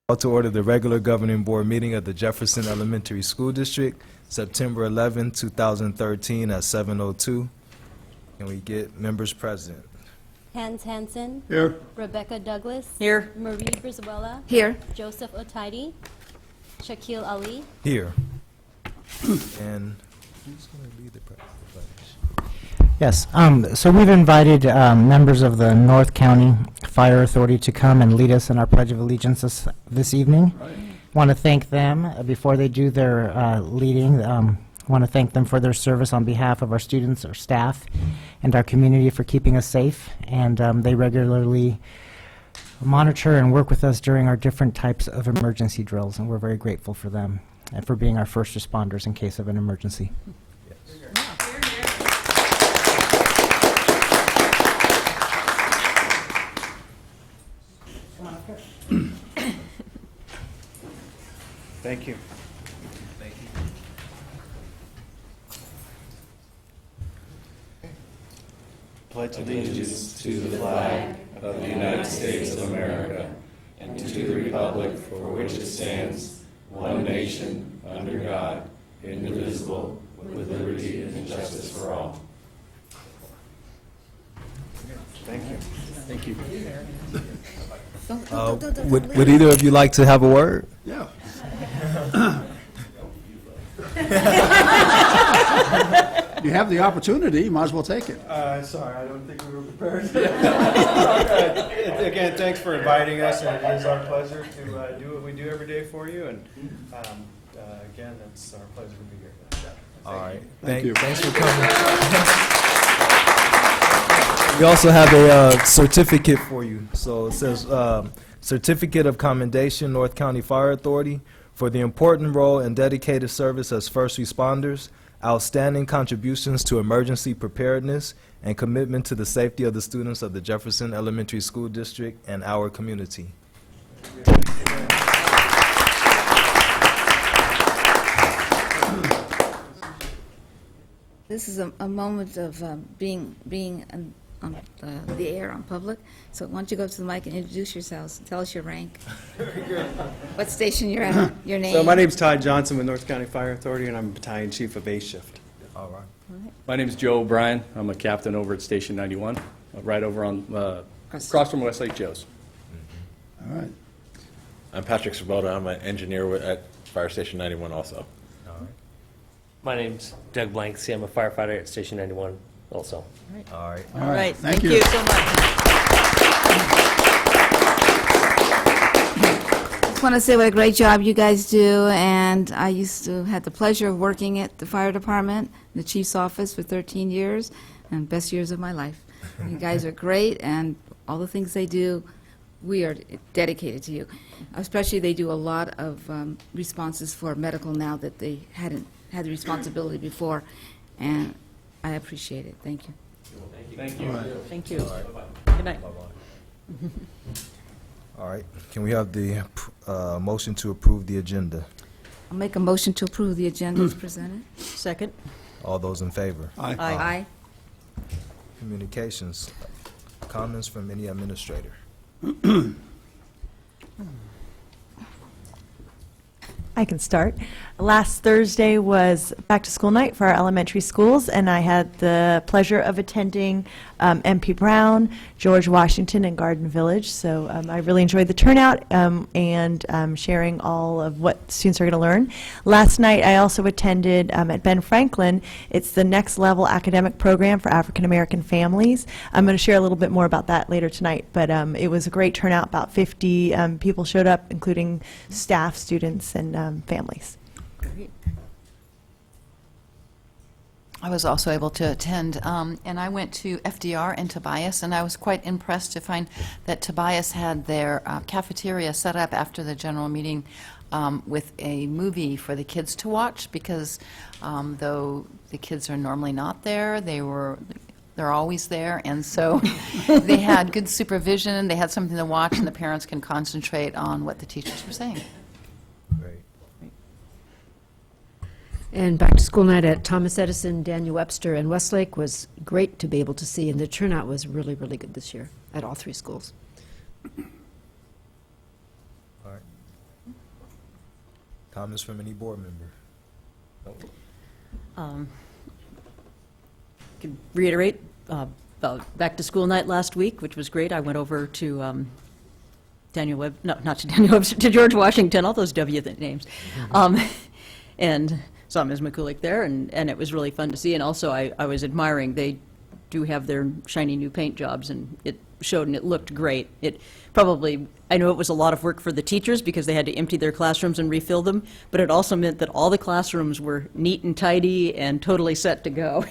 Call to order the regular governing board meeting of the Jefferson Elementary School District, September 11, 2013 at 7:02. Can we get members present? Hans Hansen. Here. Rebecca Douglas. Here. Marie Brizuela. Here. Joseph Otaidi. Shaquille Ali. Here. And who's going to lead the pledge? Yes, so we've invited members of the North County Fire Authority to come and lead us in our Pledge of Allegiance this evening. Want to thank them before they do their leading. Want to thank them for their service on behalf of our students, our staff, and our community for keeping us safe. And they regularly monitor and work with us during our different types of emergency drills, and we're very grateful for them and for being our first responders in case of an emergency. Thank you. Thank you. Pledge allegiance to the flag of the United States of America and to the republic for which it stands, one nation, under God, indivisible, with liberty and justice for all. Thank you. Thank you. Would either of you like to have a word? Yeah. You have the opportunity, you might as well take it. Sorry, I don't think we were prepared. Again, thanks for inviting us, and it is our pleasure to do what we do every day for you. And again, it's our pleasure to be here. All right. Thank you. Thanks for coming. We also have a certificate for you. So it says, Certificate of Commendation, North County Fire Authority, for the important role and dedicated service as first responders, outstanding contributions to emergency preparedness, and commitment to the safety of the students of the Jefferson Elementary School District and our community. This is a moment of being on the air, on public. So why don't you go up to the mic and introduce yourselves? Tell us your rank. Very good. What station you're at, your name. So my name's Todd Johnson with North County Fire Authority, and I'm Battalion Chief of A Shift. All right. My name is Joe O'Brien. I'm a captain over at Station 91, right over on across from Westlake Joe's. All right. I'm Patrick Sabota. I'm an engineer at Fire Station 91 also. My name's Doug Blanksey. I'm a firefighter at Station 91 also. All right. All right. Thank you so much. I just want to say what a great job you guys do, and I used to had the pleasure of working at the fire department, the chief's office for 13 years, and best years of my life. You guys are great, and all the things they do, we are dedicated to you. Especially they do a lot of responses for medical now that they hadn't had the responsibility before, and I appreciate it. Thank you. Thank you. Thank you. Good night. All right. Can we have the motion to approve the agenda? I'll make a motion to approve the agenda as presented. Second. All those in favor? Aye. Aye. Communications. Comments from any administrator? I can start. Last Thursday was back to school night for our elementary schools, and I had the pleasure of attending MP Brown, George Washington, and Garden Village. So I really enjoyed the turnout and sharing all of what students are going to learn. Last night I also attended at Ben Franklin. It's the Next Level Academic Program for African American families. I'm going to share a little bit more about that later tonight, but it was a great turnout. About 50 people showed up, including staff, students, and families. Great. I was also able to attend, and I went to FDR and Tobias, and I was quite impressed to find that Tobias had their cafeteria set up after the general meeting with a movie for the kids to watch, because though the kids are normally not there, they're always there, and so they had good supervision, they had something to watch, and the parents can concentrate on what the teachers were saying. Great. And back to school night at Thomas Edison, Daniel Webster, and Westlake was great to be able to see, and the turnout was really, really good this year at all three schools. All right. Comments from any board member? Nope. Can reiterate about back-to-school night last week, which was great. I went over to Daniel Web, no, not to Daniel Webster, to George Washington, all those W names, and saw Ms. McCulick there, and it was really fun to see. And also, I was admiring, they do have their shiny new paint jobs, and it showed and it looked great. It probably, I know it was a lot of work for the teachers because they had to empty their classrooms and refill them, but it also meant that all the classrooms were neat and tidy and totally set to go.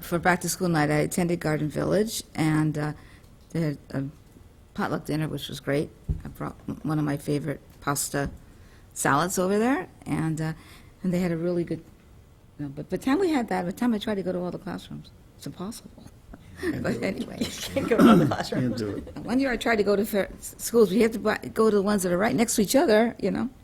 For back-to-school night, I attended Garden Village, and they had a potluck dinner, which was great. I brought one of my favorite pasta salads over there, and they had a really good, but by the time we had that, by the time I tried to go to all the classrooms, it's impossible. But anyway. Can't go to the classroom. Can't do it. One year I tried to go to schools, but you have to go to the ones that are right next to each other,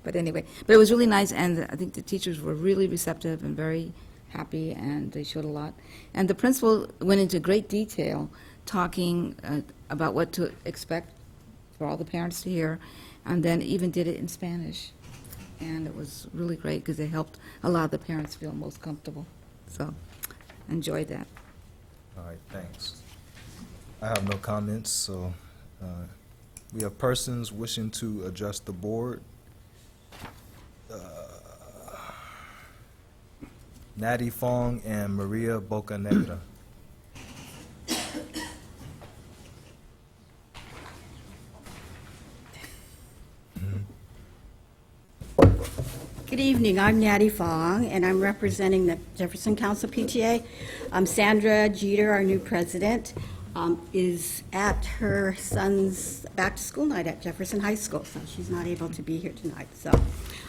But anyway, but it was really nice, and I think the teachers were really receptive and very happy, and they showed a lot. And the principal went into great detail talking about what to expect for all the parents to hear, and then even did it in Spanish. And it was really great because it helped a lot of the parents feel most comfortable. So, enjoyed that. All right, thanks. I have no comments, so we have persons wishing to address the board. Natty Fong and Maria Bocanegra. Good evening, I'm Natty Fong, and I'm representing the Jefferson Council PTA. Sandra Jeter, our new president, is at her son's back-to-school night at Jefferson High School, so she's not able to be here tonight. So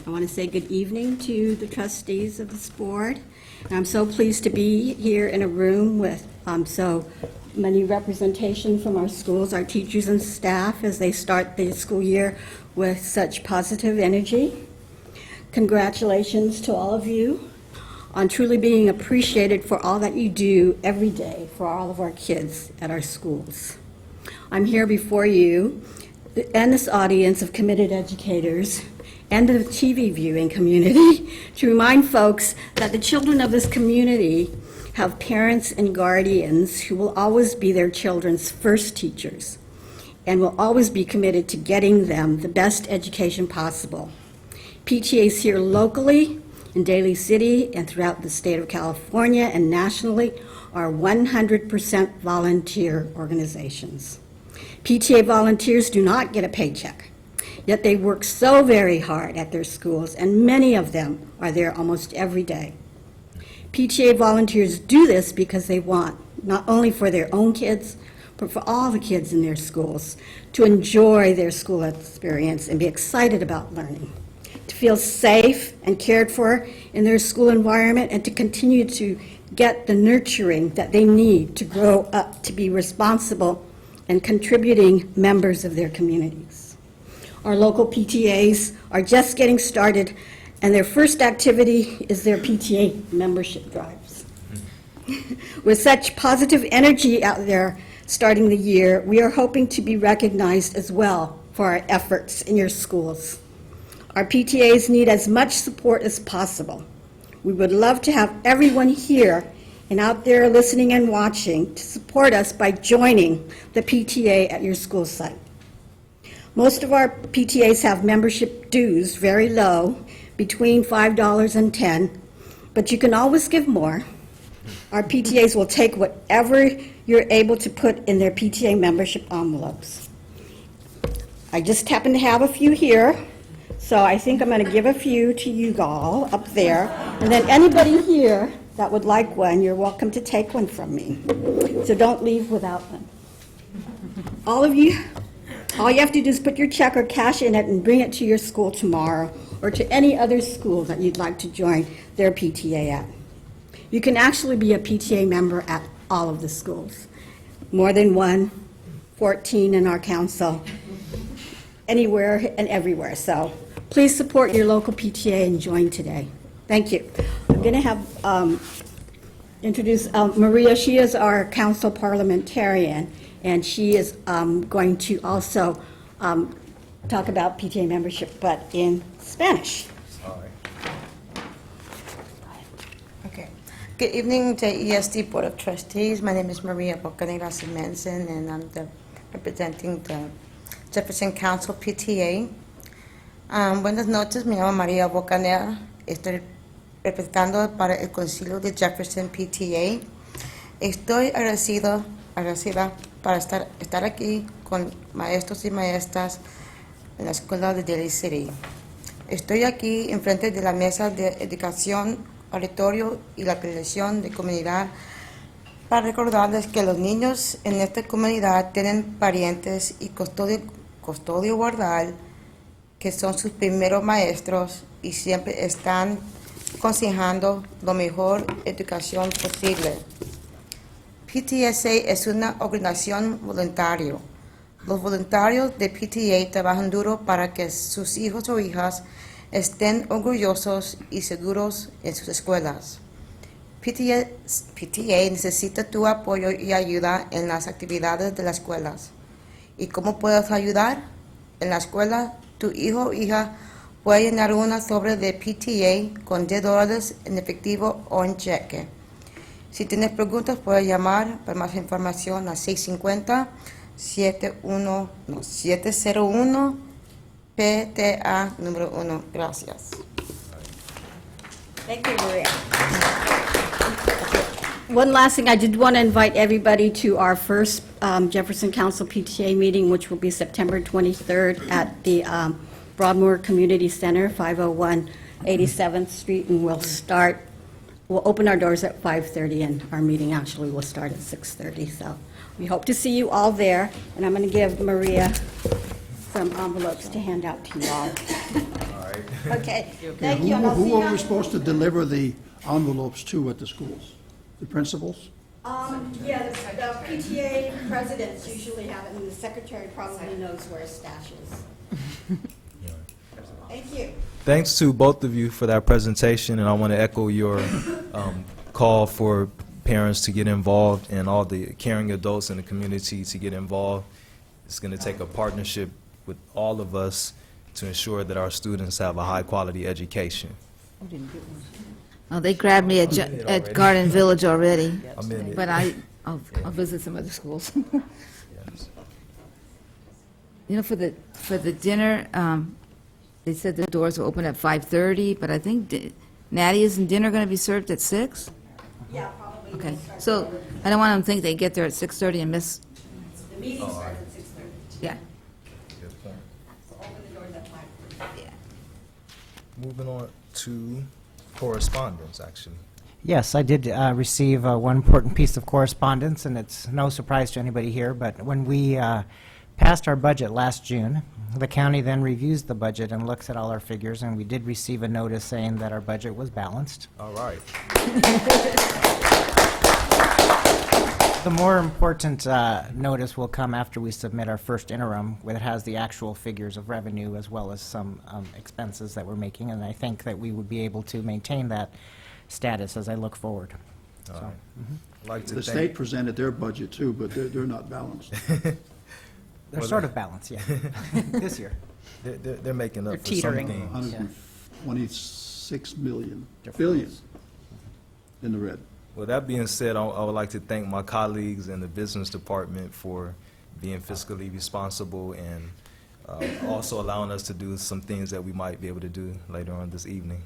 I want to say good evening to the trustees of this board. And I'm so pleased to be here in a room with so many representation from our schools, our teachers and staff, as they start the school year with such positive energy. Congratulations to all of you on truly being appreciated for all that you do every day for all of our kids at our schools. I'm here before you and this audience of committed educators and the TV viewing community to remind folks that the children of this community have parents and guardians who will always be their children's first teachers and will always be committed to getting them the best education possible. PTAs here locally, in Daly City, and throughout the state of California and nationally are 100% volunteer organizations. PTA volunteers do not get a paycheck, yet they work so very hard at their schools, and many of them are there almost every day. PTA volunteers do this because they want, not only for their own kids, but for all the kids in their schools, to enjoy their school experience and be excited about learning, to feel safe and cared for in their school environment, and to continue to get the nurturing that they need to grow up to be responsible and contributing members of their communities. Our local PTAs are just getting started, and their first activity is their PTA membership drives. With such positive energy out there starting the year, we are hoping to be recognized as well for our efforts in your schools. Our PTAs need as much support as possible. We would love to have everyone here and out there listening and watching to support us by joining the PTA at your school site. Most of our PTAs have membership dues very low, between $5 and $10, but you can always give more. Our PTAs will take whatever you're able to put in their PTA membership envelopes. I just happen to have a few here, so I think I'm going to give a few to you all up there, and then anybody here that would like one, you're welcome to take one from me. So don't leave without one. All of you, all you have to do is put your check or cash in it and bring it to your school tomorrow, or to any other school that you'd like to join their PTA at. You can actually be a PTA member at all of the schools. More than one, 14 in our council, anywhere and everywhere. So please support your local PTA and join today. Thank you. I'm going to have introduce Maria. She is our council parliamentarian, and she is going to also talk about PTA membership, but in Spanish. All right. Okay. Good evening, JESD Board of Trustees. My name is Maria Bocanera Simensen, and I'm representing the Jefferson Council PTA. Buenas noches, me llamo María Bocanera. Estoy representando para el Concilio de Jefferson PTA. Estoy agradecida para estar aquí con maestros y maestras en la escuela de Daly City. Estoy aquí enfrente de la mesa de educación, auditorio y la creación de comunidad para recordarles que los niños en esta comunidad tienen parientes y custodio guardar que son sus primeros maestros y siempre están aconsejando la mejor educación posible. PTSA es una organización voluntaria. Los voluntarios de PTA trabajan duro para que sus hijos o hijas estén orgullosos y seguros en sus escuelas. PTA necesita tu apoyo y ayuda en las actividades de las escuelas. ¿Y cómo puedes ayudar? En la escuela, tu hijo o hija puede llenar una sobre de PTA con $10 en efectivo o en cheque. Si tienes preguntas, puedes llamar para más información a 650-701 PTA número 1. Gracias. Thank you, Maria. One last thing, I did want to invite everybody to our first Jefferson Council PTA meeting, which will be September 23rd at the Broadmoor Community Center, 501 87th Street, and we'll open our doors at 5:30, and our meeting actually will start at 6:30. So we hope to see you all there, and I'm going to give Maria some envelopes to hand out to you all. All right. Okay, thank you, and I'll Who see you. are we supposed to deliver the envelopes to at the schools? The principals? Yeah, the PTA presidents usually have it, and the secretary probably knows where his stash is. Thank you. Thanks to both of you for that presentation, and I want to echo your call for parents to get involved and all the caring adults in the community to get involved. It's going to take a partnership with all of us to ensure that our students have a high-quality education. Oh, they grabbed me at Garden Village already, I'm in it. but I'll visit some other schools. You know, for the dinner, they said the doors will open at 5:30, but I think Natty, isn't dinner going to be served at 6? Yeah, probably. Okay, so I don't want them to think they get there at 6:30 and miss, The meeting starts at 6:30. yeah. Good point. So open the doors at 5:30. Moving on to correspondence, actually. Yes, I did receive one important piece of correspondence, and it's no surprise to anybody here, but when we passed our budget last June, the county then reviews the budget and looks at all our figures, and we did receive a notice saying that our budget was balanced. All right. The more important notice will come after we submit our first interim, where it has the actual figures of revenue as well as some expenses that we're making, and I think that we would be able to maintain that status as I look forward. All So, right. I'd like to The thank- state presented their budget too, but they're not balanced. They're sort of balanced, yeah, this year. They're making up They're for teetering. something. 126 billion in the red. Well, that being said, I would like to thank my colleagues in the business department for being fiscally responsible and also allowing us to do some things that we might be able to do later on this evening.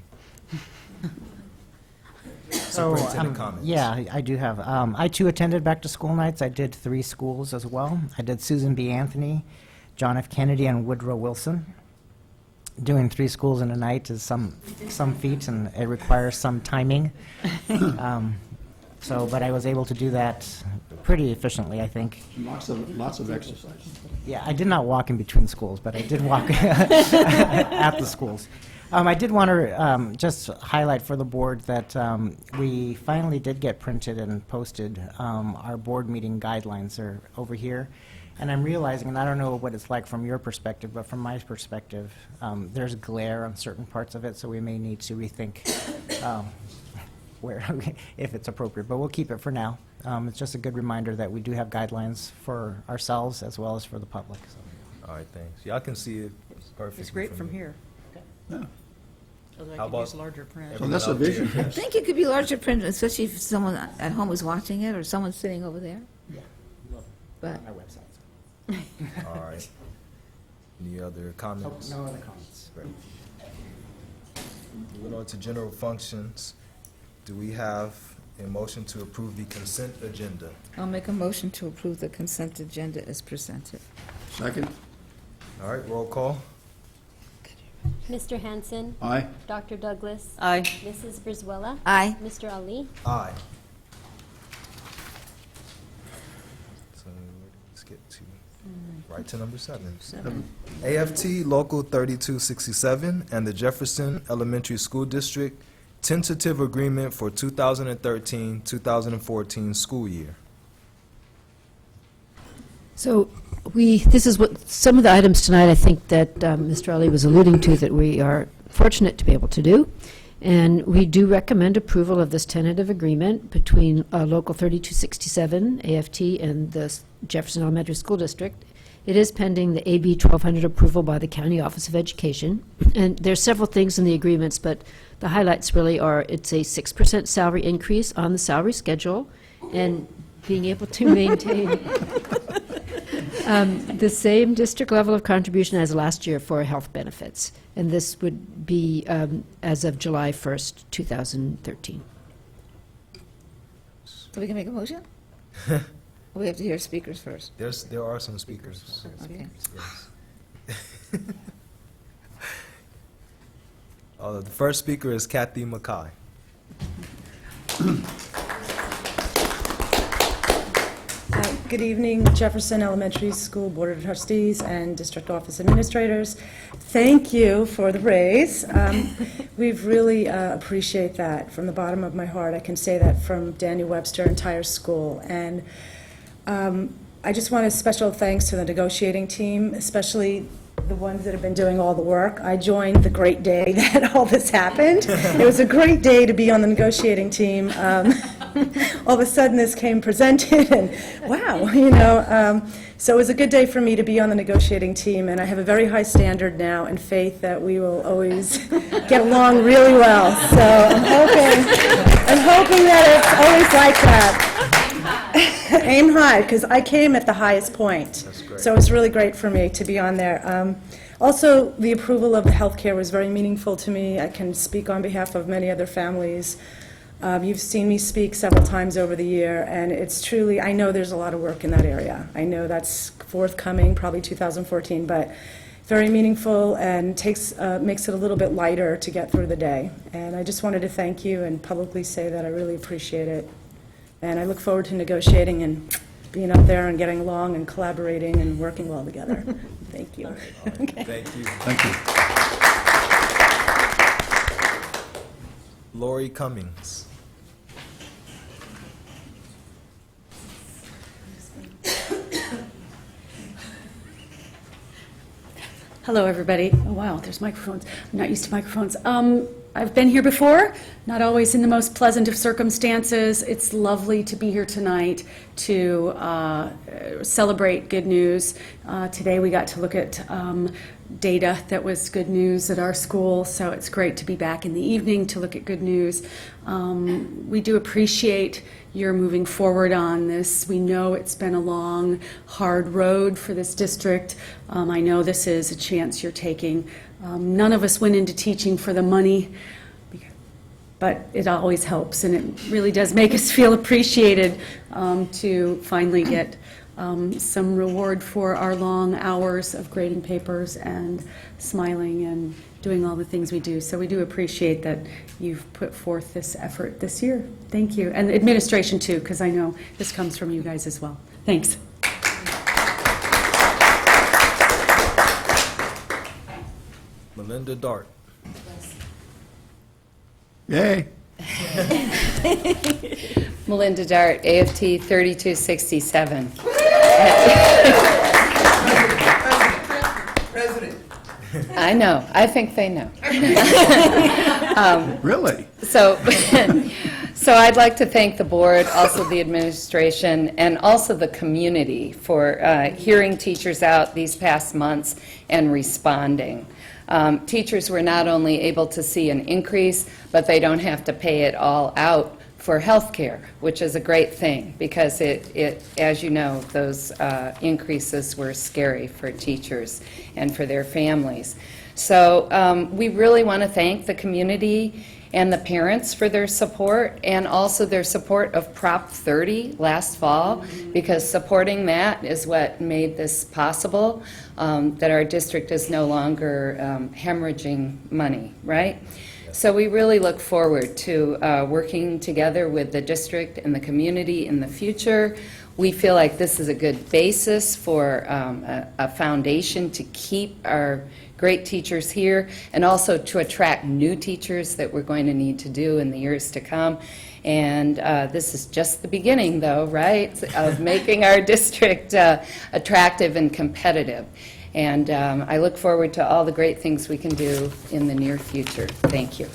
Superintendent comments. Yeah, I do have. I too attended back-to-school nights. I did 3 schools as well. I did Susan B. Anthony, John F. Kennedy, and Woodrow Wilson. Doing 3 schools in a night is some feat, and it requires some timing. But I was able to do that pretty efficiently, I think. Lots of exercise. Yeah, I did not walk in between schools, but I did walk at the schools. I did want to just highlight for the board that we finally did get printed and posted. Our board meeting guidelines are over here. And I'm realizing, and I don't know what it's like from your perspective, but from my perspective, there's glare on certain parts of it, so we may need to rethink where, if it's appropriate, but we'll keep it for now. It's just a good reminder that we do have guidelines for ourselves as well as for the public. So. All right, thanks. Y'all can see it perfectly. It's great from here. Yeah. Although I How could use about larger print. So that's a vision. I think it could be larger print, especially if someone at home is watching it, or someone sitting over there. Yeah. But On our website. All right. Any other comments? No other comments. Great. Moving on to general functions, do we have a motion to approve the consent agenda? I'll make a motion to approve the consent agenda as presented. Second? All right, roll call. Mr. Hanson. Aye. Dr. Douglas. Aye. Mrs. Brizuela. Aye. Mr. Ali. Aye. So let's get to, right to number 7. AFT Local 3267 and the Jefferson Elementary School District tentative agreement for 2013-2014 school year. So this is what, some of the items tonight, I think that Mr. Ali was alluding to, that we are fortunate to be able to do. And we do recommend approval of this tentative agreement between Local 3267, AFT, and the Jefferson Elementary School District. It is pending the AB 1200 approval by the County Office of Education. And there's several things in the agreements, but the highlights really are it's a 6% salary increase on the salary schedule and being able to maintain the same district level of contribution as last year for health benefits. And this would be as of July 1st, 2013. So we can make a motion? We have to hear speakers first. There are some speakers. Okay. Yes. The first speaker is Kathy McKay. Good evening, Jefferson Elementary School Board of Trustees and District Office Administrators. Thank you for the raise. We've really appreciate that from the bottom of my heart. I can say that from Daniel Webster, entire school. And I just want a special thanks to the negotiating team, especially the ones that have been doing all the work. I joined the great day that all this happened. It was a great day to be on the negotiating team. All of a sudden this came presented and wow, you know. So it was a good day for me to be on the negotiating team, and I have a very high standard now and faith that we will always get along really well. So I'm hoping that it's always like that. Aim high, because I came at the highest point. So it was really great for me to be on there. Also, the approval of the health care was very meaningful to me. I can speak on behalf of many other families. You've seen me speak several times over the year, and it's truly, I know there's a lot of work in that area. I know that's forthcoming, probably 2014, but very meaningful and makes it a little bit lighter to get through the day. And I just wanted to thank you and publicly say that I really appreciate it. And I look forward to negotiating and being up there and getting along and collaborating and working well together. Thank you. Okay. Thank you. Thank you. Lori Cummings. Hello, everybody. Oh, wow, there's microphones. I'm not used to microphones. I've been here before, not always in the most pleasant of circumstances. It's lovely to be here tonight to celebrate good news. Today we got to look at data that was good news at our school, so it's great to be back in the evening to look at good news. We do appreciate your moving forward on this. We know it's been a long, hard road for this district. I know this is a chance you're taking. None of us went into teaching for the money, but it always helps, and it really does make us feel appreciated to finally get some reward for our long hours of grading papers and smiling and doing all the things we do. So we do appreciate that you've put forth this effort this year. Thank you. And administration too, because I know this comes from you guys as well. Thanks. Melinda Dart. Yay. Melinda Dart, AFT 3267. President. I know. I think they know. Really? So So I'd like to thank the board, also the administration, and also the community for hearing teachers out these past months and responding. Teachers were not only able to see an increase, but they don't have to pay it all out for health care, which is a great thing, because as you know, those increases were scary for teachers and for their families. So we really want to thank the community and the parents for their support, and also their support of Prop 30 last fall, because supporting that is what made this possible, that our district is no longer hemorrhaging money, right? So we really look forward to working together with the district and the community in the future. We feel like this is a good basis for a foundation to keep our great teachers here, and also to attract new teachers that we're going to need to do in the years to come. And this is just the beginning, though, right, of making our district attractive and competitive. And I look forward to all the great things we can do in the near future. Thank you.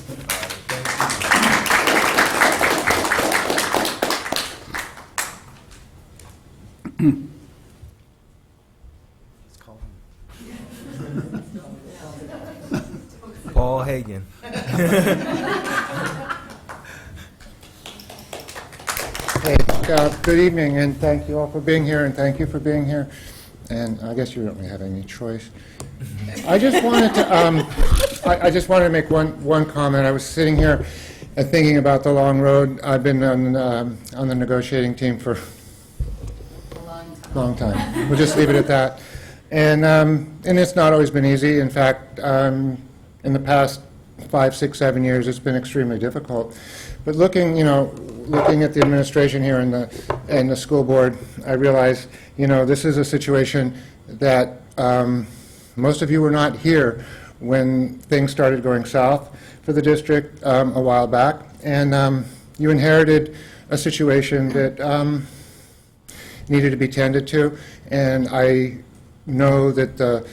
Paul Hagan. Hey, good evening, and thank you all for being here, and thank you for being here. And I guess you don't really have any choice. I just wanted to, I just wanted to make one comment. I was sitting here and thinking about the long road. I've been on the negotiating team for a long time. We'll just leave it at that. And it's not always been easy. In fact, in the past 5, 6, 7 years, it's been extremely difficult. But looking at the administration here and the school board, I realize, this is a situation that most of you were not here when things started going south for the district a while back, and you inherited a situation that needed to be tended to, and I know that the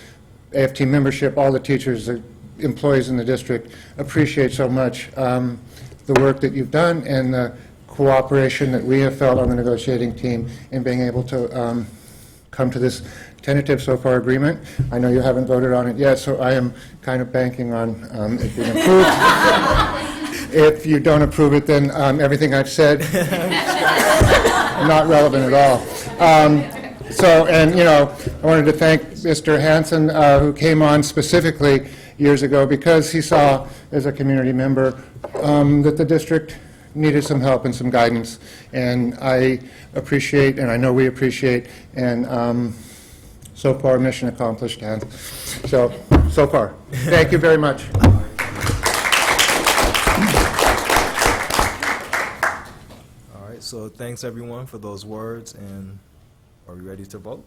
AFT membership, all the teachers, the employees in the district appreciate so much the work that you've done and the cooperation that we have felt on the negotiating team in being able to come to this tentative so far agreement. I know you haven't voted on it yet, so I am kind of banking on it being approved. If you don't approve it, then everything I've said not relevant at all. I wanted to thank Mr. Hansen, who came on specifically years ago because he saw, as a community member, that the district needed some help and some guidance. And I appreciate, and I know we appreciate, and so far, mission accomplished, Hans. So far. Thank you very much. All right, so thanks everyone for those words, and are we ready to vote?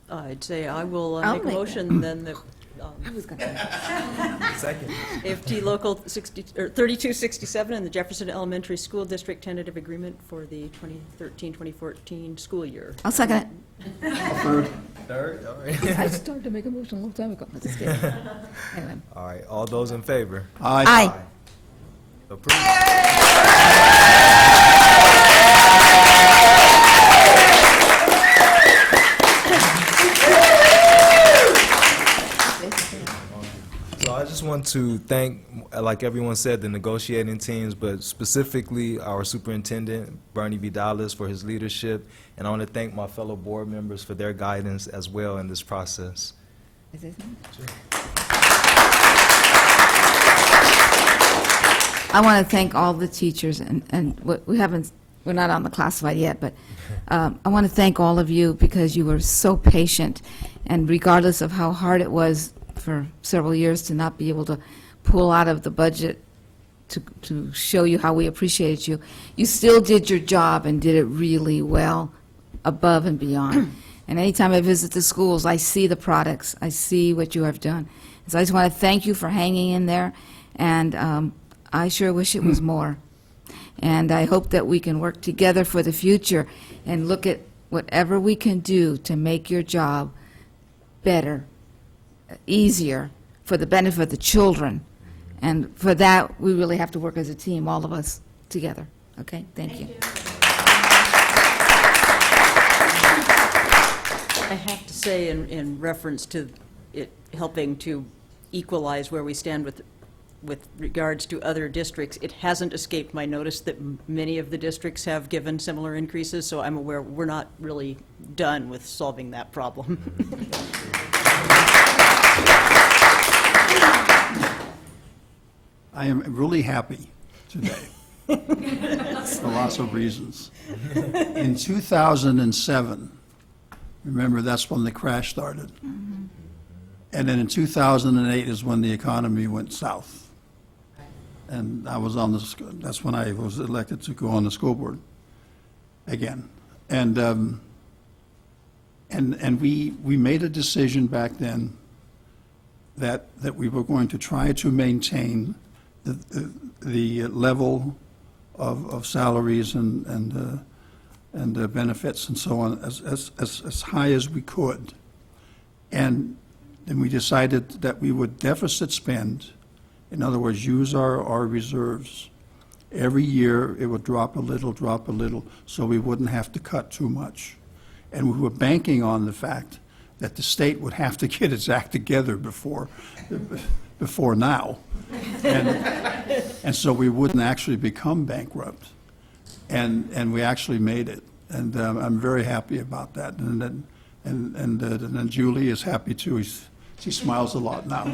I'd say I will I'll make a make motion then that Second. AFT Local 3267 and the Jefferson Elementary School District tentative agreement for the 2013-2014 school year. I'll second it. Third, all right. I started to make a motion a long time ago. Just kidding. Anyway. All right, all those in favor? Aye. Approved. So I just want to thank, like everyone said, the negotiating teams, but specifically our superintendent, Bernie Vidalis, for his leadership, and I want to thank my fellow board members for their guidance as well in this process. I want to thank all the teachers, and we're not on the classified yet, but I want to thank all of you because you were so patient, and regardless of how hard it was for several years to not be able to pull out of the budget to show you how we appreciated you, you still did your job and did it really well, above and beyond. And anytime I visit the schools, I see the products, I see what you have done. So I just want to thank you for hanging in there, and I sure wish it was more. And I hope that we can work together for the future and look at whatever we can do to make your job better, easier, for the benefit of the children. And for that, we really have to work as a team, all of us together. Okay, thank you. I have to say, in reference to it helping to equalize where we stand with regards to other districts, it hasn't escaped my notice that many of the districts have given similar increases, so I'm aware we're not really done with solving that problem. I am really happy today for lots of reasons. In 2007, remember, that's when the crash started. And then in 2008 is when the economy went south. And I was on that's when I was elected to go on the school board again. And we made a decision back then that we were going to try to maintain the level of salaries and benefits and so on as high as we could. And then we decided that we would deficit spend, in other words, use our reserves. Every year, it would drop a little, so we wouldn't have to cut too much. And we were banking on the fact that the state would have to get its act together before now. And so we wouldn't actually become bankrupt. And we actually made it. And I'm very happy about that. And then Julie is happy too. She smiles a lot now.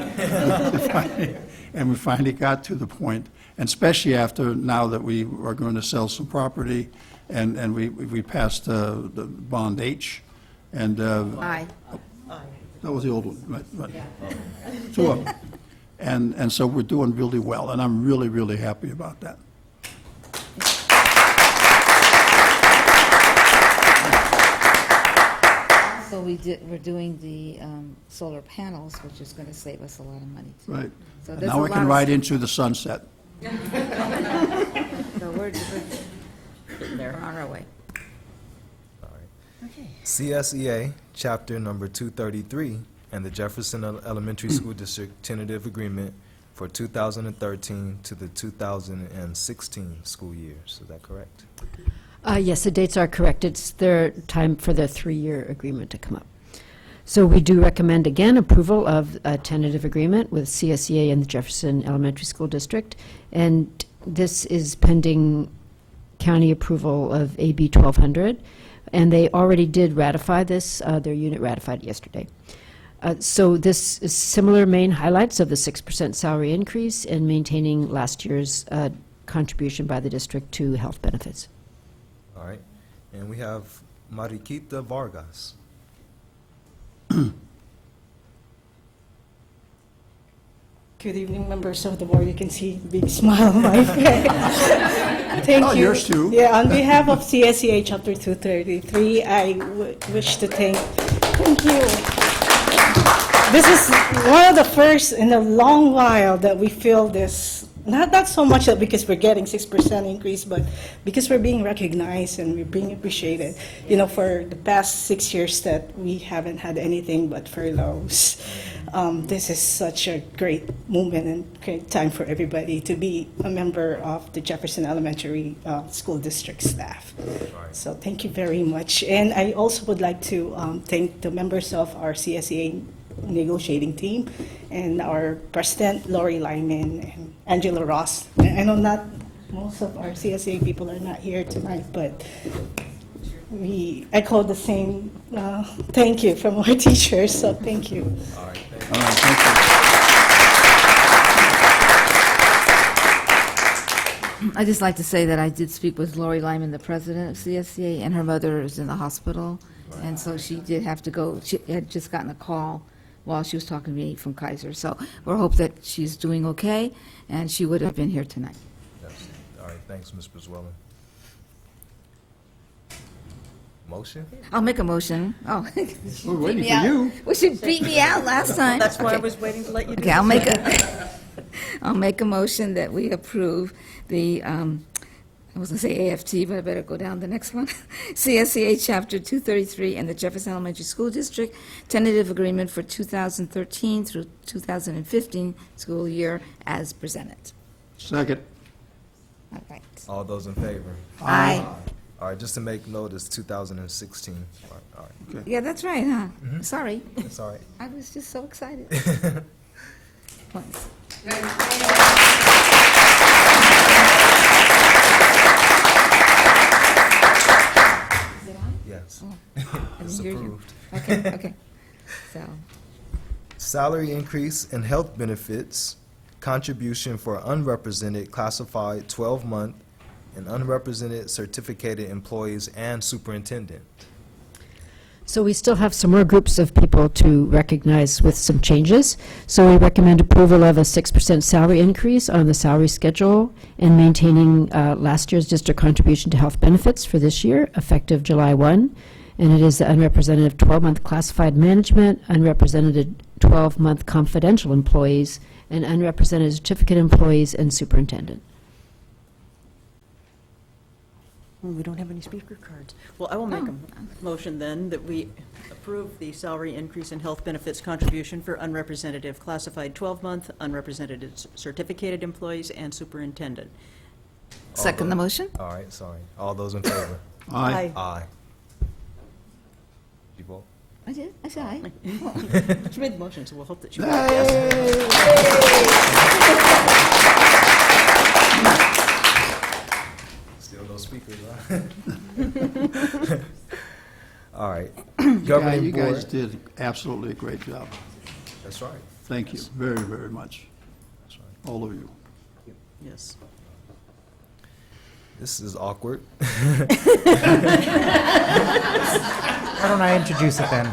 And we finally got to the point, and especially after now that we are going to sell some property, and we passed the Bond H, and Aye. that was the old one, right? Two of them. And so we're doing really well, and I'm really, really happy about that. So we're doing the solar panels, which is going to save us a lot of money, too. Right. So And there's now a we lot can of- ride into the sunset. So we're on our way. CSEA, Chapter Number 233, and the Jefferson Elementary School District tentative agreement for 2013 to the 2016 school years. Is that correct? Yes, the dates are correct. It's their time for the 3-year agreement to come up. So we do recommend, again, approval of a tentative agreement with CSEA and the Jefferson Elementary School District. And this is pending county approval of AB 1200. And they already did ratify this. Their unit ratified it yesterday. So this is similar main highlights of the 6% salary increase and maintaining last year's contribution by the district to health benefits. All right. And we have Mariquita Vargas. Good evening, members of the board. You can see a big smile on my face. Thank Oh, you. yours too. Yeah, on behalf of CSEA Chapter 233, I wish to thank you. This is one of the first in a long while that we feel this, not so much that because we're getting 6% increase, but because we're being recognized and we're being appreciated. You know, for the past 6 years that we haven't had anything but furloughs. This is such a great moment and great time for everybody to be a member of the Jefferson Elementary School District staff. So thank you very much. And I also would like to thank the members of our CSEA negotiating team and our president, Lori Lyman, and Angela Ross. And I know not most of our CSEA people are not here tonight, but we echo the same thank you from our teachers, so thank you. All right. All right, thank you. I'd just like to say that I did speak with Lori Lyman, the president of CSCA, and her mother is in the hospital, and so she did have to go. She had just gotten a call while she was talking to me from Kaiser, so we hope that she's doing okay, and she would have been here tonight. Yes. All right. Thanks, Ms. Briswellen. Motion? I'll make a motion. Oh. We're waiting for you. Well, she beat me out last time. That's why I Okay. was waiting to let you do Okay, this. I'll make a motion that we approve the, I was going to say AFT, but I better go down the next one. CSEA Chapter 233 and the Jefferson Elementary School District tentative agreement for 2013 through 2015 school year as presented. Second. All right. All those in favor? Aye. All right, just to make note, it's 2016. All right. Yeah, that's right, huh? Sorry. It's all right. I was just so excited. Once. Yes. I It's didn't hear you. approved. Okay, okay. So, Salary increase and health benefits, contribution for unrepresented classified 12-month and unrepresented certificated employees and superintendent. So we still have some more groups of people to recognize with some changes. So we recommend approval of a 6% salary increase on the salary schedule and maintaining last year's district contribution to health benefits for this year, effective July 1. And it is the unrepresented 12-month classified management, unrepresented 12-month confidential employees, and unrepresented certificate employees and superintendent. We don't have any speaker cards. Well, I will make a motion then that we approve the salary increase in health benefits contribution for unrepresentative classified 12-month, unrepresented certificated employees, and superintendent. second the motion? All right, sorry. All those in favor? Aye. Aye. You vote? I did, I said aye. She made the motion, so we'll hope that she. Still no speakers, huh? All right. Yeah, Governing you guys board. did absolutely a great job. That's right. Thank you very, very much, That's right. all of you. Yes. This is awkward. Why don't I introduce it then?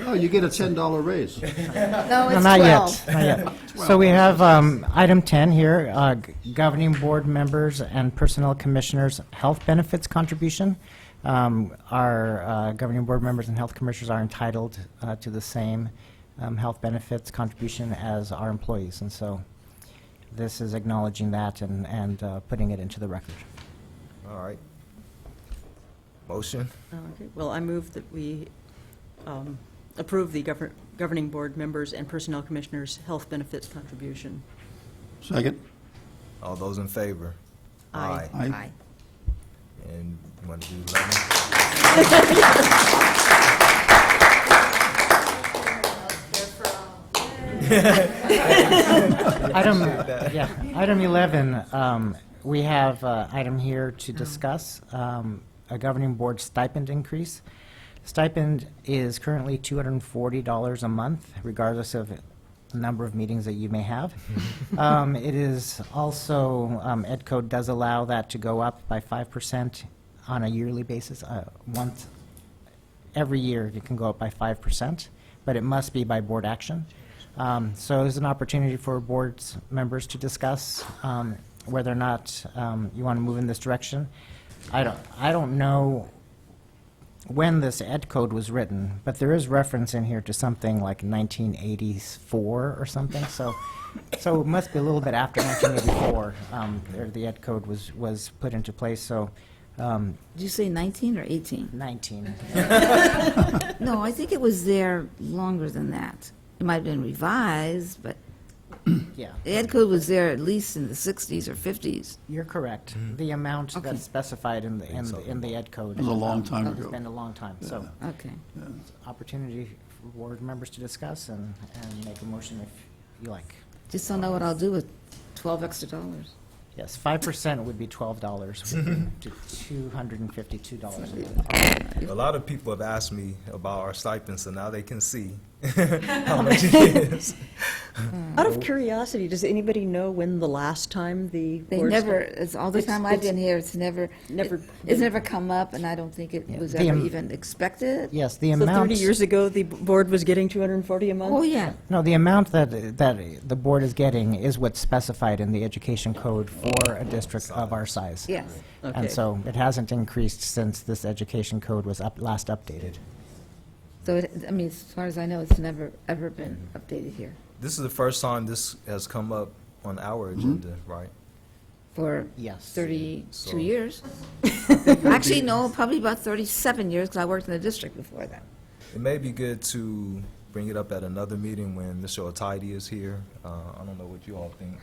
Oh, you get a $10 raise. No, it's No, not 12. yet, not yet. So we have item 10 here, governing board members and personnel commissioners' health benefits contribution. Our governing board members and health commissioners are entitled to the same health benefits contribution as our employees, and so this is acknowledging that and putting it into the record. All right. Motion? Okay. Well, I move that we approve the governing board members and personnel commissioners' health benefits contribution. Second? All those in favor? Aye. Aye. And you want to do 11? Item 11, we have item here to discuss, a governing board stipend increase. Stipend is currently $240 a month, regardless of the number of meetings that you may have. It is also, Ed Code does allow that to go up by 5% on a yearly basis. Once every year, it can go up by 5%, but it must be by board action. So it's an opportunity for board's members to discuss whether or not you want to move in this direction. I don't know when this Ed Code was written, but there is reference in here to something like 1984 or something. So it must be a little bit after 1984 the Ed Code was put into place. So. Did you say 19 or 18? 19. No, I think it was there longer than that. It might have been revised, but Yeah. the Ed Code was there at least in the 60s or 50s. You're correct. The amount that's specified in the Ed Code. It was a long time It's ago. been a long time, so Okay. opportunity for board members to discuss and make a motion if you like. Just don't know what I'll do with $12 extra. Yes, 5% would be $12, to $252. A lot of people have asked me about our stipend, so now they can see how much it is. Out of curiosity, does anybody know when the last time the They board never, it's all the time I've been here, it's never come up, and I don't think it was The ever am- even expected. Yes, the So amount. 30 years ago, the board was getting $240 a month? Oh, yeah. No, the amount that the board is getting is what's specified in the education code for a district of our size. Yes. Okay. And so it hasn't increased since this education code was last updated. So, I mean, as far as I know, it's never, ever been updated here This is the first time this has come up on our agenda, right? for Yes. 32 So- years. Actually, no, probably about 37 years, because I worked in the district before that. It may be good to bring it up at another meeting when Mr. Otidy is here. I don't know what you all think,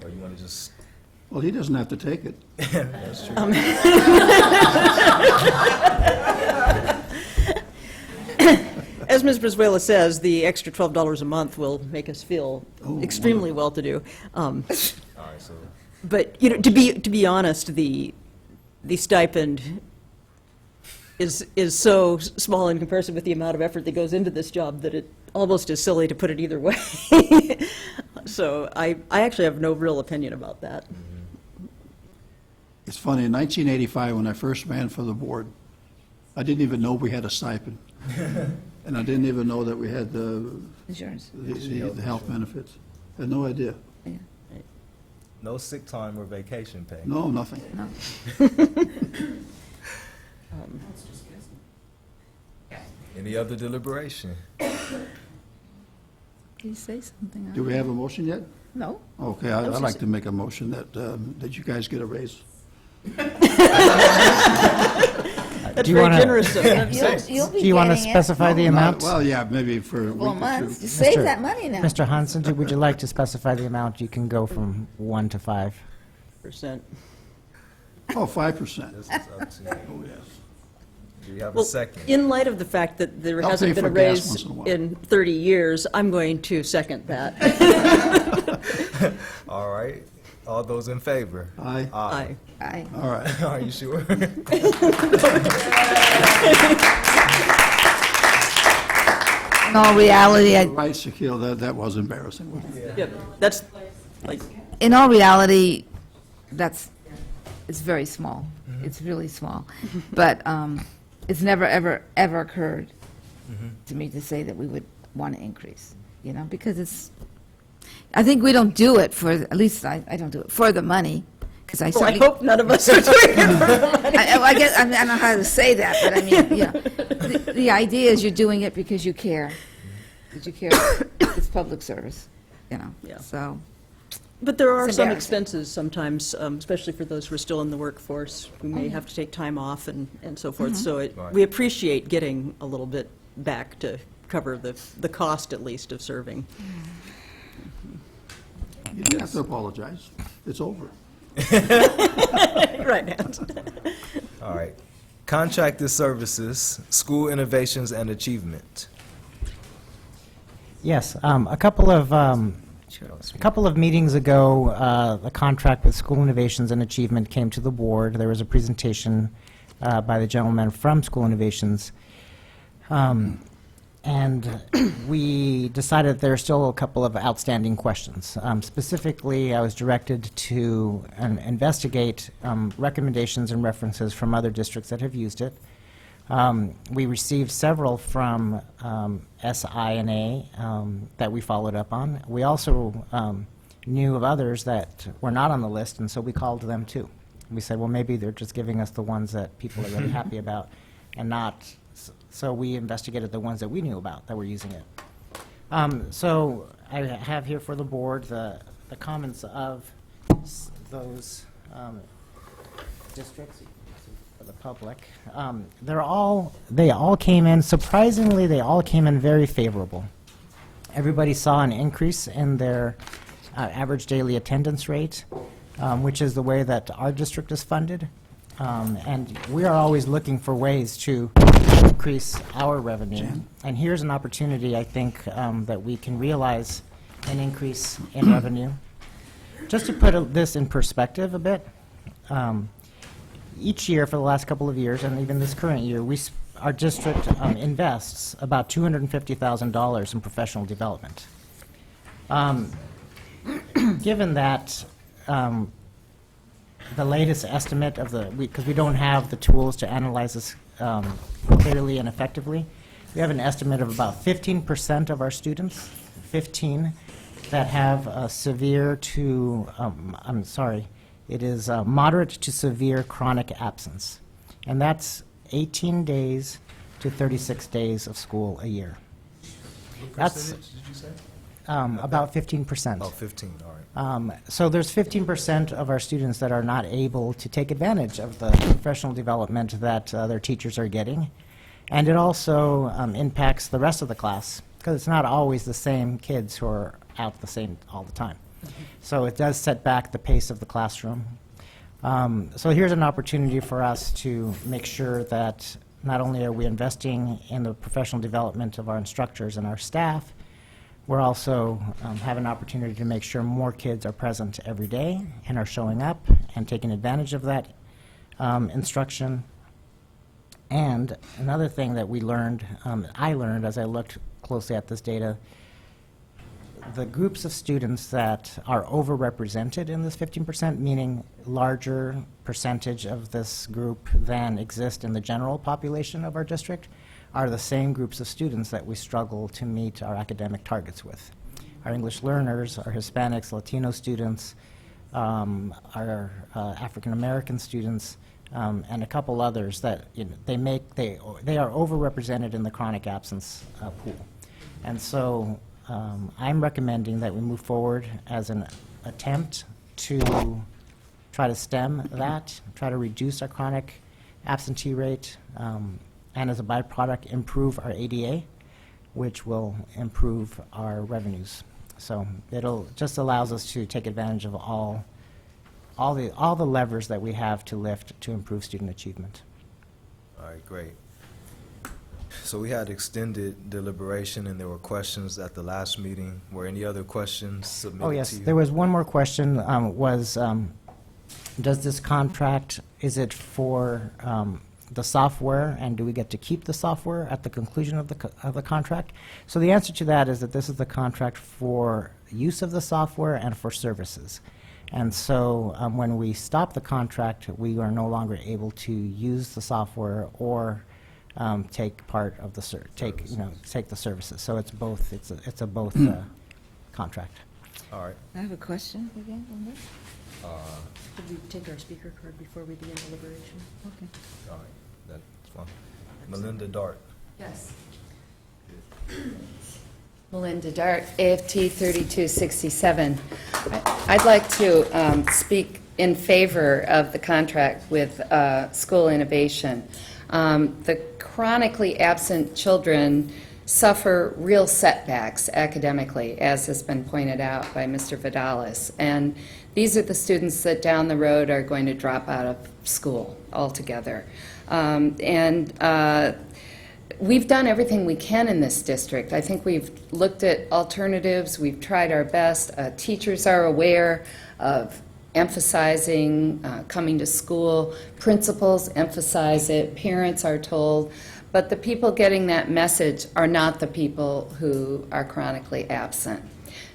or you want to just Well, he doesn't have to take it. That's true. As Ms. Brizuela says, the extra $12 a month will make us feel extremely well-to-do. All right, so But, to be honest, the stipend is so small in comparison with the amount of effort that goes into this job that it almost is silly to put it either way. So I actually have no real opinion about that. It's funny, in 1985, when I first ran for the board, I didn't even know we had a stipend. And I didn't even know that we had the Insurance. the health benefits. I had no idea. no sick time or vacation pay. No, nothing. No. Any other deliberation? Did you say something? Do we have a motion yet? No. Okay, I'd like to make a motion that, that you guys get a raise. That's Do you very wanna- generous of them. You'll be Do you want to getting it. specify the No, not- amount? Well, yeah, maybe for a Well, week or months, two. just save Mr. that money now. Mr. Hanson, would you like to specify the amount? You can go from 1 to 5. Percent. Oh, 5%. This is up to you. Oh, yes. Do you have a Well, second? in light of the fact that there I'll hasn't pay been a for gas raise once in a while. in 30 years, I'm going to second that. All right. All those in favor? Aye. Aye. Aye. All right. Are you sure? In all reality, Right, Shaquille, that was embarrassing. Yeah, that's, like, in all reality, it's very small. It's really small. But it's never, ever, ever occurred to me to say that we would want to increase, because I think we don't do it for, at least I don't do it for the money, because I well, I certainly. hope none of us are doing it for the money. I guess, I don't know how to say that, but I mean, the idea is you're doing it because you care. Because you care, it's public service, Yeah. so. But there are It's some embarrassing. expenses sometimes, especially for those who are still in the workforce, who may have to take time off and so forth. So Right. we appreciate getting a little bit back to cover the cost, at least, of serving. You don't have to apologize. It's over. Right, Hans. All right. Contracted services, school innovations and achievement. Yes, a couple of meetings ago, the contract with School Innovations and Achievement came to the board. There was a presentation by the gentleman from School Innovations. And we decided there are still a couple of outstanding questions. Specifically, I was directed to investigate recommendations and references from other districts that have used it. We received several from SINA that we followed up on. We also knew of others that were not on the list, and so we called them too. We said, well, maybe they're just giving us the ones that people are really happy about, and not. So we investigated the ones that we knew about that were using it. So I have here for the board the comments of those districts for the public. They all came in, surprisingly, they all came in very favorable. Everybody saw an increase in their average daily attendance rate, which is the way that our district is funded. And we are always looking for ways to increase our revenue. And here's an opportunity, I think, that we can realize an increase in revenue. Just to put this in perspective a bit, each year for the last couple of years, and even this current year, our district invests about $250,000 in professional development. Given that the latest estimate of because we don't have the tools to analyze this clearly and effectively, we have an estimate of about 15% of our students, 15, that have a severe to, it is moderate to severe chronic absence. And that's 18 days to 36 days of school a year. What That's percentage did you say? about 15%. Oh, 15, all right. So there's 15% of our students that are not able to take advantage of the professional development that their teachers are getting. And it also impacts the rest of the class, because it's not always the same kids who are out the same all the time. So it does set back the pace of the classroom. So here's an opportunity for us to make sure that not only are we investing in the professional development of our instructors and our staff, we're also have an opportunity to make sure more kids are present every day and are showing up and taking advantage of that instruction. And another thing that we learned, I learned as I looked closely at this data, the groups of students that are overrepresented in this 15%, meaning larger percentage of this group than exist in the general population of our district, are the same groups of students that we struggle to meet our academic targets with. Our English learners, our Hispanics, Latino students, our African American students, and a couple others that they are overrepresented in the chronic absence pool. And so I'm recommending that we move forward as an attempt to try to stem that, try to reduce our chronic absentee rate, and as a byproduct, improve our ADA, which will improve our revenues. So it'll just allows us to take advantage of all the levers that we have to lift to improve student achievement. All right, great. So we had extended deliberation, and there were questions at the last meeting. Were any other questions submitted Oh, yes, to you? there was one more question, does this contract, is it for the software, and do we get to keep the software at the conclusion of the contract? So the answer to that is that this is the contract for use of the software and for services. And so when we stop the contract, we are no longer able to use the software or take part of the take the services. So it's both. It's a both contract. All right. I have a question again on this. Should we take our speaker card before we begin deliberation? Okay. All right, that's fine. Melinda Dart. Yes. Melinda Dart, AFT 3267. I'd like to speak in favor of the contract with School Innovation. The chronically absent children suffer real setbacks academically, as has been pointed out by Mr. Vidalis. And these are the students that down the road are going to drop out of school altogether. We've done everything we can in this district. I think we've looked at alternatives. We've tried our best. Teachers are aware of emphasizing coming to school. Principals emphasize it. Parents are told. But the people getting that message are not the people who are chronically absent.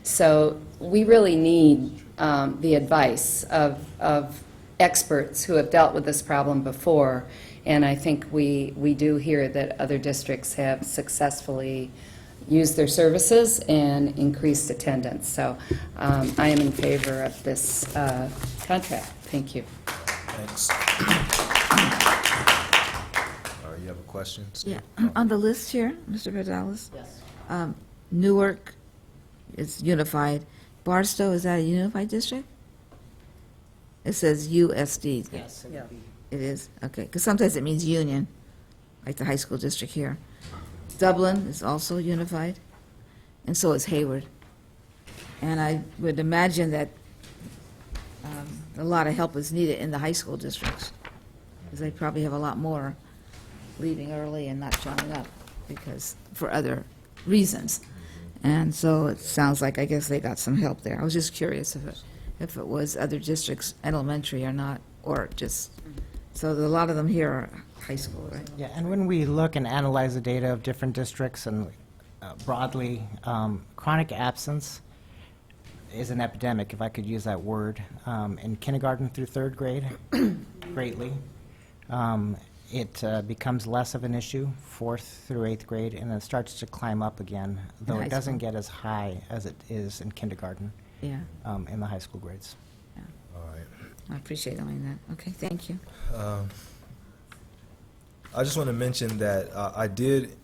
So we really need the advice of experts who have dealt with this problem before. And I think we do hear that other districts have successfully used their services and increased attendance. So I am in favor of this contract. Thank you. Thanks. All right, you have a question? Yeah, on the list here, Mr. Gonzalez. Yes. Newark is unified. Barstow, is that a unified district? It says USD. Yes. Yeah. It is? Okay, because sometimes it means union, like the high school district here. Dublin is also unified, and so is Hayward. And I would imagine that a lot of help is needed in the high school districts, because they probably have a lot more leaving early and not showing up because, for other reasons. And so it sounds like, I guess they got some help there. I was just curious if it was other districts, elementary or not, or just, so a lot of them here are high school, right? Yeah, and when we look and analyze the data of different districts and broadly, chronic absence is an epidemic, if I could use that word, in kindergarten through third grade, greatly. It becomes less of an issue, 4th through 8th grade, and it starts to climb up again, though high it doesn't school. get as high as it is in kindergarten Yeah, in the high school grades. All right. I appreciate knowing that. Okay, thank you. I just want to mention that I did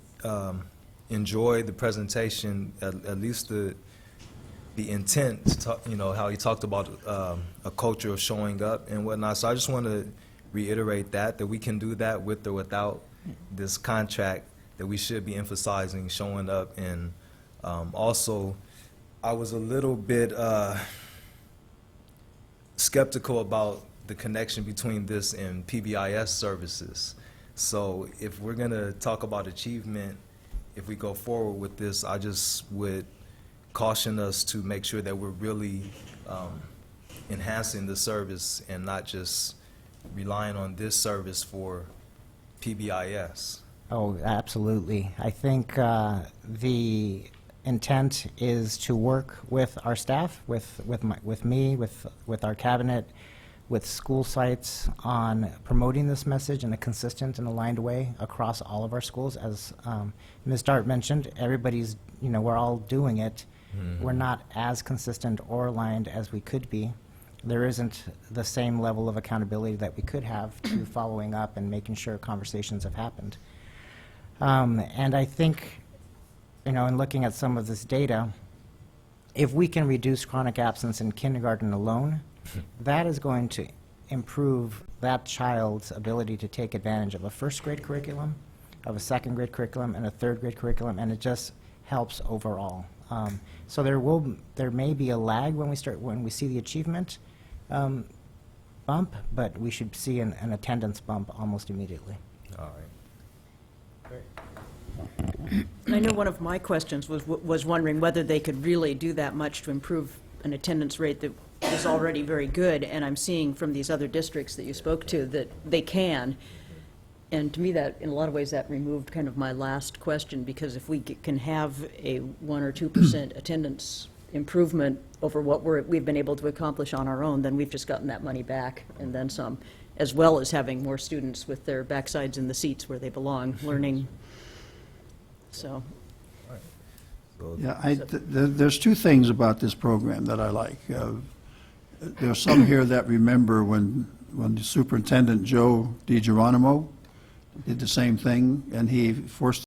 enjoy the presentation, at least the intent, to talk, how he talked about a culture of showing up and whatnot. So I just want to reiterate that we can do that with or without this contract, that we should be emphasizing showing up. And also, I was a little bit skeptical about the connection between this and PBIS services. So if we're going to talk about achievement, if we go forward with this, I just would caution us to make sure that we're really enhancing the service and not just relying on this service for PBIS. Oh, absolutely. I think the intent is to work with our staff, with me, with our cabinet, with school sites on promoting this message in a consistent and aligned way across all of our schools. As Ms. Dart mentioned, everybody's, we're all doing it. We're not as consistent or aligned as we could be. There isn't the same level of accountability that we could have to following up and making sure conversations have happened. And I think, in looking at some of this data, if we can reduce chronic absence in kindergarten alone, that is going to improve that child's ability to take advantage of a first grade curriculum, of a second grade curriculum, and a third grade curriculum, and it just helps overall. So there may be a lag when we see the achievement bump, but we should see an attendance bump almost immediately. All right. I know one of my questions was wondering whether they could really do that much to improve an attendance rate that is already very good, and I'm seeing from these other districts that you spoke to that they can. And to me, that, in a lot of ways, that removed kind of my last question, because if we can have a 1 or 2% attendance improvement over what we've been able to accomplish on our own, then we've just gotten that money back and then some, as well as having more students with their backsides in the seats where they belong, learning. So. Yeah, there's two things about this program that I like. There's some here that remember when the Superintendent Joe DiGeronimo did the same thing, and he forced